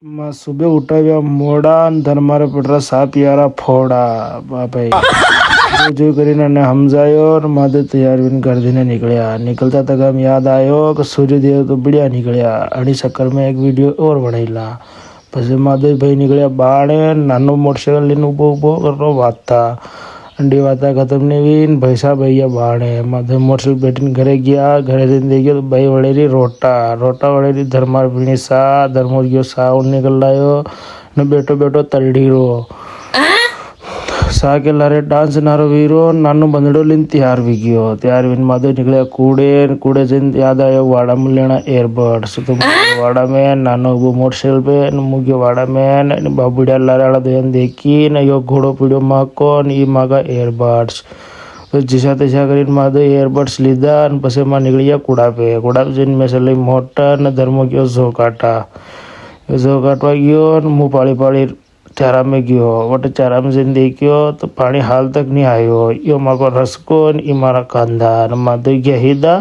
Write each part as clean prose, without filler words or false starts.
માં સુબે ઉઠાવ્યા મોડા અને ધર્મારે પટરા સા પિયારા ફોડા ભાઈ જો કરીને એને સમજાયો ને માદે તૈયાર બન कर देने निकलिया निकलता तक हम याद आयो कि सूर्यदेव तो बढ़िया निकलिया अड़ी चक्कर में एक वीडियो और बनाईला પછી માધવભાઈ નીકળ્યા બાણે નાનો મોટરસાઇકલ લઈને ઊભો ઊભો કરતો વાંચતા અંડી વાતા ખતમ ને વીન ભૈસા ભૈયા બાણે માધવ મોટરસાઇકલ બેઠીને ઘરે ગયા ઘરે જઈને દેખ્યો તો ભાઈ વળેરી રોટા વળેરી ધર્માર ભીણી સા ધર્મો ગયો સા નીકળ લાયો ને બેઠો બેઠો તલડીરો સા કે લારે ડાન્સ નારો વીરો નાનો બંદડો લઈને તૈયાર વી ગયો તૈયાર વીને માધવ નીકળ્યા કૂડે જઈને યાદ આવ્યો वाड़ा में लेना एयरबड्स तो वाड़ा में नानो वो मोटरसाइकिल पे मुग्यो वाड़ा में बाबूड़ा लारा दोन देखी ने यो घोड़ो पीड़ो माको ने ई मागा एयरबड्स तो जिसा तैसा કરીને માધવ એરબડ્સ લીધા અને પછી માં નીકળ્યા કુડા पे જઈને મેં લઈ મોટર ને ધર્મો ગયો ઝો કાટવા ગયો ને મું પાળી चारा में गयो वटे चारा में जन देखियो तो पानी हाल तक नहीं आयो यो माको रसको ने ई मारा कांदा ने माधव गया हीदा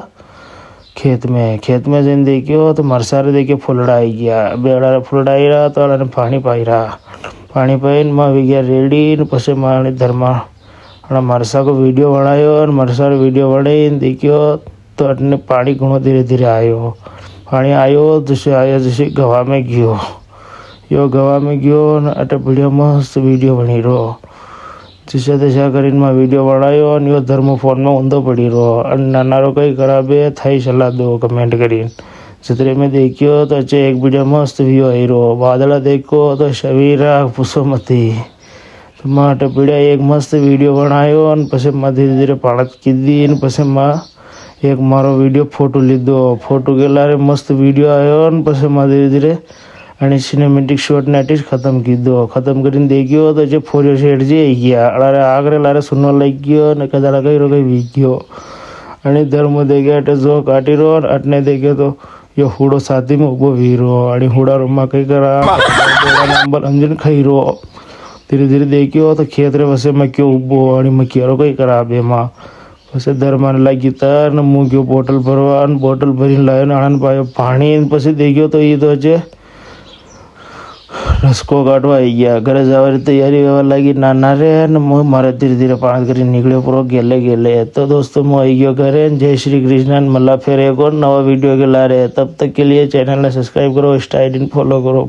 खेत में जन देखियो तो मरसारे देखियो फुलड़ा आई गया बेड़ा फुलड़ा आई रहा तो अने पानी पाई माँ वी गया रेडी ने पछे माने धर्मा मरसा को वीडियो बनायो और मरसा वीडियो बनाई देखियो तो अटने पानी घणो धीरे धीरे आयो पानी आयो जैसे गवा में गयो यो गवा में गयो ने अटे वीडियो मस्त वीडियो बनी रो जिसे तैसा કરીને માં वीडियो बनायो અને यो धर्म फोन में ऊंधो पड़ी रो અને नानारो कई खराबे थाई सलाह दो कमेंट करीन जितने में देखियो तो अच्छे एक वीडियो मस्त व्यू आई रो बादला देखो तो शवीरा पुसो मती तो माटे पीड़ा एक मस्त वीडियो बनायो અને પછી માં धीरे धीरे पाणत कीधी અને પછી માં एक मारो वीडियो फोटो लीधो फोटो के लारे मस्त वीडियो आयो અને પછી માં धीरे धीरे અને સિનેમેટિક શોટ નાટીશ ખતમ કરીને દેખ્યો તો જે ફોરિયો શેડ જે આવી ગયા અડારે આગળ લારે સુનો લઈ ગયો ને કદાડા કઈ વી ગયો અને ધર્મ દેખ્યા એટલે જો કાઢી રો અટને દેખ્યો તો યો હુડો સાથી में ઊભો વીરો અને હુડા રૂમમાં કઈ કરા નંબર અંજન ખાઈ રો ધીરે ધીરે દેખ્યો તો ખેતરે વસે મક્યો ઊભો અને મક્યારો કઈ કરા બેમાં પછી ધર્માને લાગી તાર ને હું ગયો બોટલ ભરવા અને બોટલ ભરીને લાવ્યો ને આણંદ પાયો પાણી પછી દેખ્યો તો એ તો છે रसको काटवा आई गया घरे जावारी तैयारी व्यवहार लगी नाना रे ने मारे धीरे धीरे पाण कर निकलो पूरा गेले तो दोस्तों मैं आई गयो घरे जय श्री कृष्ण मला फिर एक और नवा वीडियो के ला रहे तब तक के लिए चैनल ने सब्सक्राइब करो इंस्टा आईडी फॉलो करो।